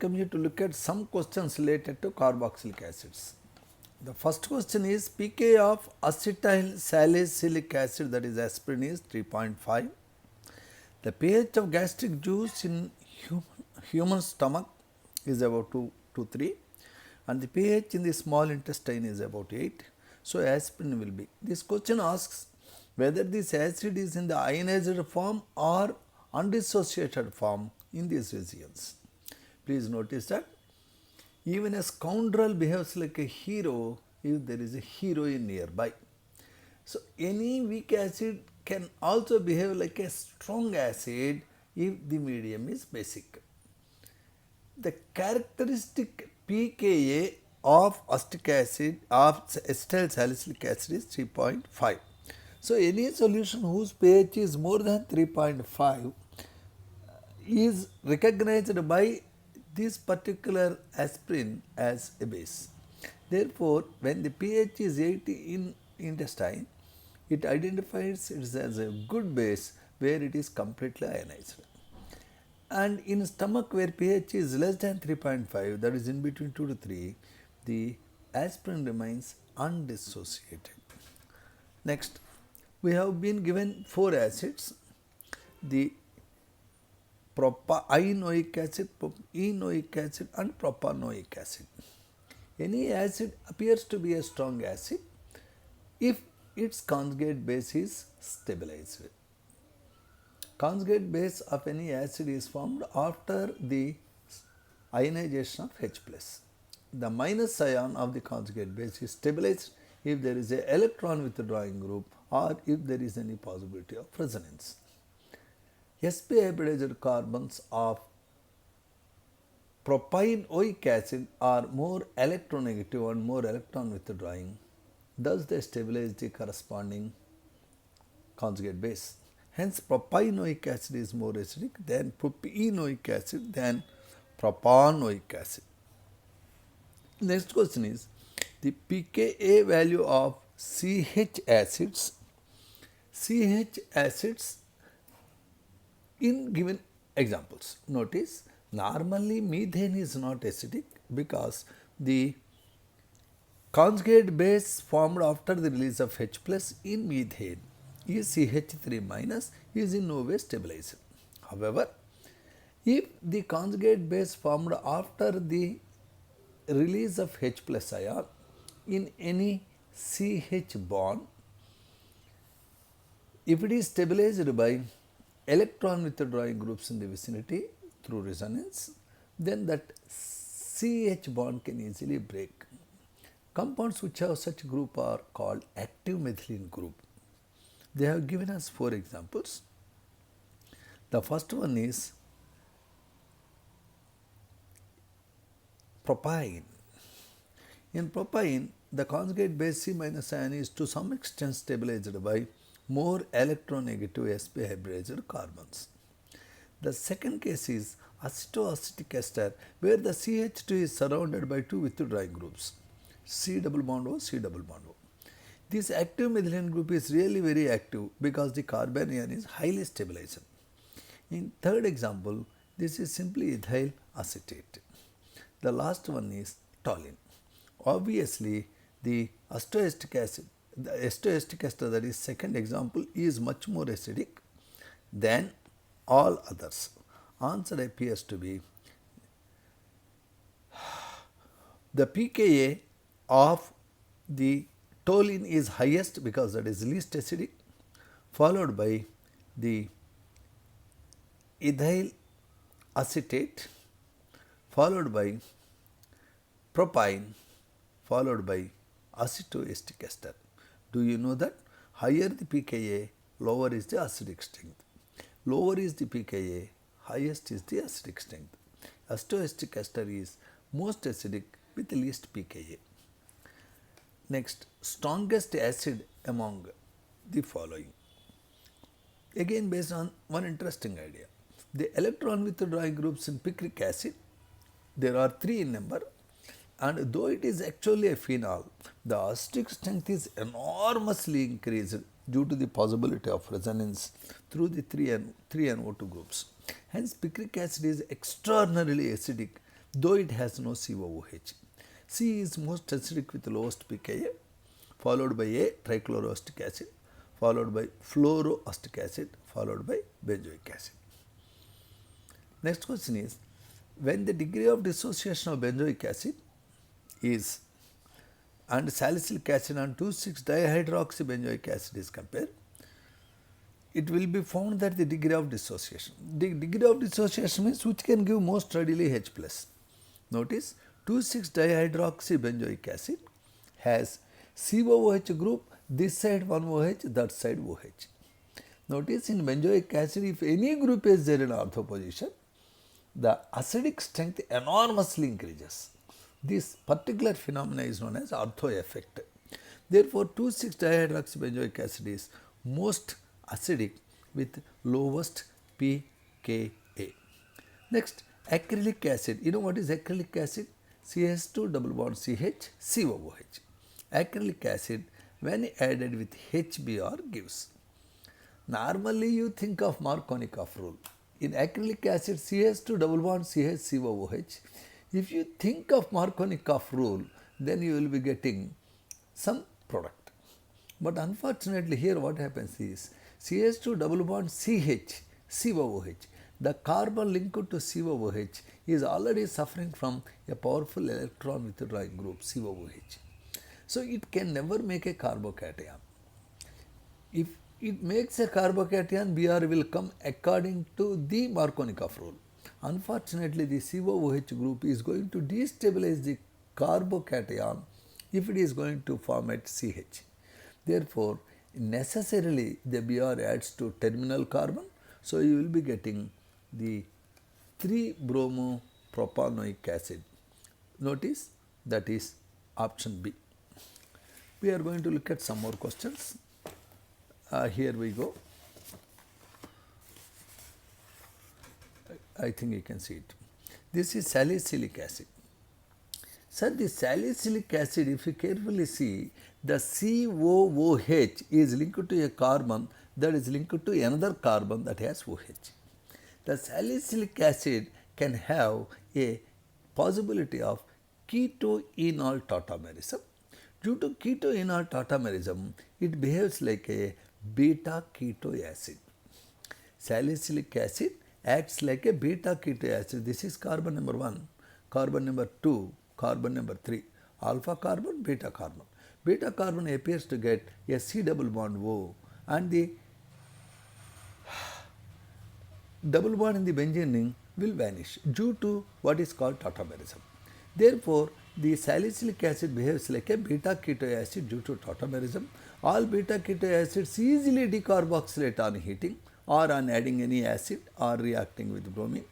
welcome you to look at some questions related to carboxylic acids. The first question is pK of acetyl salicylic acid, that is aspirin, is 3.5. The pH of gastric juice in human stomach is about 2 to 3 and the pH in the small intestine is about 8. So, aspirin will be. This question asks whether this acid is in the ionized form or undissociated form in these regions. Please notice that even a scoundrel behaves like a hero if there is a heroine nearby. So, any weak acid can also behave like a strong acid if the medium is basic. The characteristic pKa of acetic acid of acetyl salicylic acid is 3.5. So, any solution whose pH is more than 3.5 is recognized by this particular aspirin as a base. Therefore, when the pH is 8 in intestine, it identifies it as a good base where it is completely ionized. And in stomach where pH is less than 3.5, that is in between 2 to 3, the aspirin remains undissociated. Next, we have been given 4 acids, the enoic acid, enoic acid and propanoic acid. Any acid appears to be a strong acid if its conjugate base is stabilized. Conjugate base of any acid is formed after the ionization of H+. The minus ion of the conjugate base is stabilized if there is an electron withdrawing group or if there is any possibility of resonance. sp hybridized carbons of propanoic acid are more electronegative and more electron withdrawing. Thus, they stabilize the corresponding conjugate base. Hence, propanoic acid is more acidic than propenoic acid than propanoic acid. Next question is the pKa value of CH acids. CH acids in given examples. Notice normally methane is not acidic because the conjugate base formed after the release of H plus in methane is CH3 minus is in no way stabilized. However, if the conjugate base formed after the release of H plus ion in any CH bond, if it is stabilized by electron withdrawing groups in the vicinity through resonance, then that CH bond can easily break. Compounds which have such group are called active methylene group. They have given us 4 examples. The first one is propyne. In propyne, the conjugate base C minus ion is to some extent stabilized by more electronegative sp hybridized carbons. The second case is acetoacetic ester, where the CH2 is surrounded by 2 withdrawing groups, C double bond O, C double bond O. This active methylene group is really very active because the carbon ion is highly stabilized. In third example, this is simply ethyl acetate. The last one is toluene. Obviously, the acetoacetic acid, the acetoacetic ester, that is second example, is much more acidic than all others. Answer appears to be the pKa of the toluene is highest because that is least acidic, followed by the ethyl acetate, followed by propyne, followed by acetoacetic ester. Do you know that higher the pKa, lower is the acidic strength. Lower is the pKa, highest is the acidic strength. Acetoacetic ester is most acidic with the least pKa. Next, strongest acid among the following. Again based on one interesting idea. The electron withdrawing groups in picric acid, there are 3 in number, and though it is actually a phenol, the acidic strength is enormously increased due to the possibility of resonance through the 3NO2 groups. Hence, picric acid is extraordinarily acidic though it has no COOH. C is most acidic with lowest pKa, followed by A, trichloroacetic acid, followed by fluoroacetic acid, followed by benzoic acid. Next question is, when the degree of dissociation of benzoic acid is and salicylic acid and 2,6-dihydroxybenzoic acid is compared, it will be found that the degree of dissociation. The degree of dissociation means which can give most readily H+. Notice 2,6-dihydroxybenzoic acid has COOH group, this side one OH, that side OH. Notice in benzoic acid, if any group is there in ortho position, the acidic strength enormously increases. This particular phenomena is known as ortho effect. Therefore, 2,6-dihydroxybenzoic acid is most acidic with lowest pKa. Next, acrylic acid. You know what is acrylic acid? CH2 double bond CH, COOH. Acrylic acid when added with HBr gives. Normally you think of Markovnikov rule. In acrylic acid CH2 double bond CH, COOH. If you think of Markovnikov rule, then you will be getting some product. But unfortunately here what happens is CH2 double bond CH, COOH. The carbon linked to COOH is already suffering from a powerful electron withdrawing group COOH. So it can never make a carbocation. If it makes a carbocation, Br will come according to the Markovnikov rule. Unfortunately, the COOH group is going to destabilize the carbocation if it is going to form at CH. Therefore, necessarily the Br adds to terminal carbon, so you will be getting the 3-bromopropanoic acid. Notice that is option B. We are going to look at some more questions. Here we go. I think you can see it. This is salicylic acid. Sir, the salicylic acid, if you carefully see, the COOH is linked to a carbon that is linked to another carbon that has OH. The salicylic acid can have a possibility of ketoenol tautomerism. Due to ketoenol tautomerism, it behaves like a beta keto acid. Salicylic acid acts like a beta keto acid. This is carbon number 1, carbon number 2, carbon number 3, alpha carbon, beta carbon. Beta carbon appears to get a C double bond O, and the double bond in the benzene ring will vanish due to what is called tautomerism. Therefore, the salicylic acid behaves like a beta keto acid due to tautomerism. All beta keto acids easily decarboxylate on heating or on adding any acid or reacting with bromine.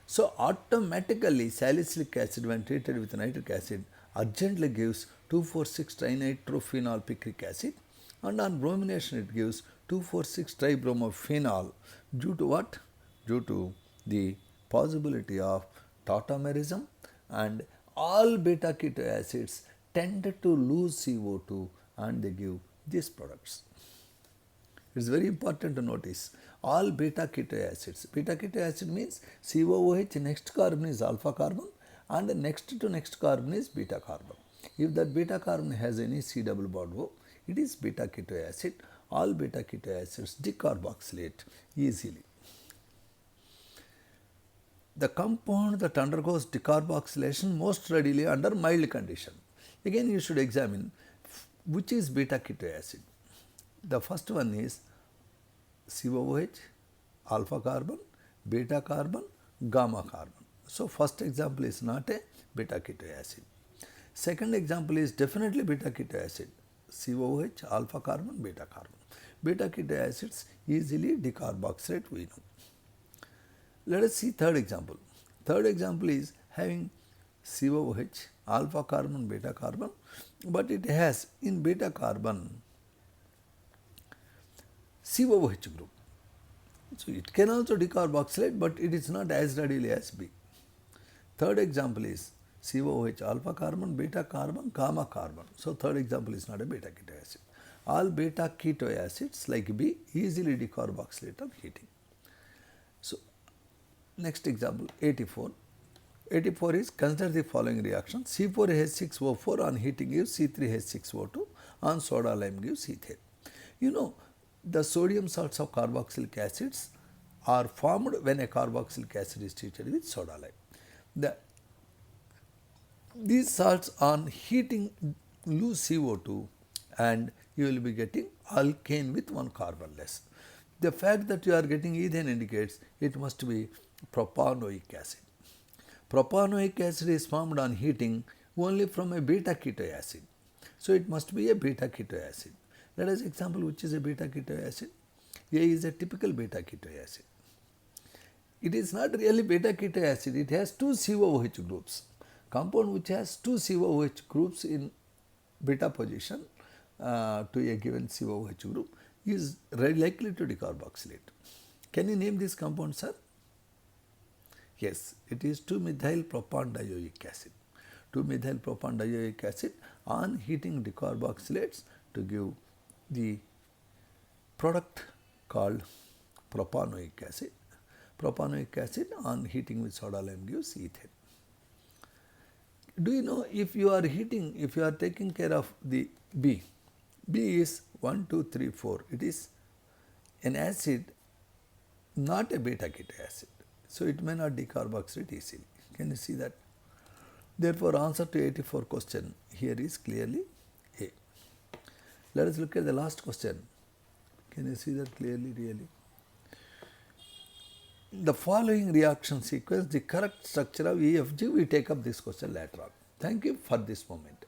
So, automatically salicylic acid when treated with nitric acid urgently gives 2,4,6-trinitrophenol picric acid, and on bromination it gives 2,4,6-tribromophenol due to what? Due to the possibility of tautomerism, and all beta keto acids tend to lose CO2 and they give these products. It is very important to notice all beta keto acids. Beta keto acid means COOH, next carbon is alpha carbon and next to next carbon is beta carbon. If that beta carbon has any C double bond O, it is beta keto acid. All beta keto acids decarboxylate easily. The compound that undergoes decarboxylation most readily under mild condition. Again, you should examine which is beta keto acid. The first one is COOH, alpha carbon, beta carbon, gamma carbon. So, first example is not a beta keto acid. Second example is definitely beta keto acid, COOH, alpha carbon, beta carbon. Beta keto acids easily decarboxylate, we know. Let us see third example. Third example is having COOH, alpha carbon, beta carbon, but it has in beta carbon COOH group. So, it can also decarboxylate, but it is not as readily as B. Third example is COOH, alpha carbon, beta carbon, gamma carbon. So, third example is not a beta keto acid. All beta keto acids like B easily decarboxylate on heating. So, next example 84. 84 is consider the following reaction. C4H6O4 on heating gives C3H6O2, on soda lime gives ethane. You know, the sodium salts of carboxylic acids are formed when a carboxylic acid is treated with soda lime. These salts on heating lose CO2 and you will be getting alkane with one carbon less. The fact that you are getting ethane indicates it must be propanoic acid. Propanoic acid is formed on heating only from a beta keto acid. So it must be a beta keto acid. Let us example which is a beta keto acid. A is a typical beta keto acid. It is not really beta keto acid, it has two COOH groups. Compound which has two COOH groups in beta position to a given COOH group is very likely to decarboxylate. Can you name this compound, sir? Yes, it is 2-methyl propandioic acid. 2-methyl propandioic acid on heating decarboxylates to give the product called propanoic acid. Propanoic acid on heating with soda lime gives ethane. Do you know if you are heating, if you are taking care of the B is 1, 2, 3, 4. It is an acid, not a beta keto acid. So it may not decarboxylate easily. Can you see that? Therefore, answer to 84 question here is clearly A. Let us look at the last question. Can you see that clearly, really? The following reaction sequence, the correct structure of EFG, we take up this question later on. Thank you for this moment.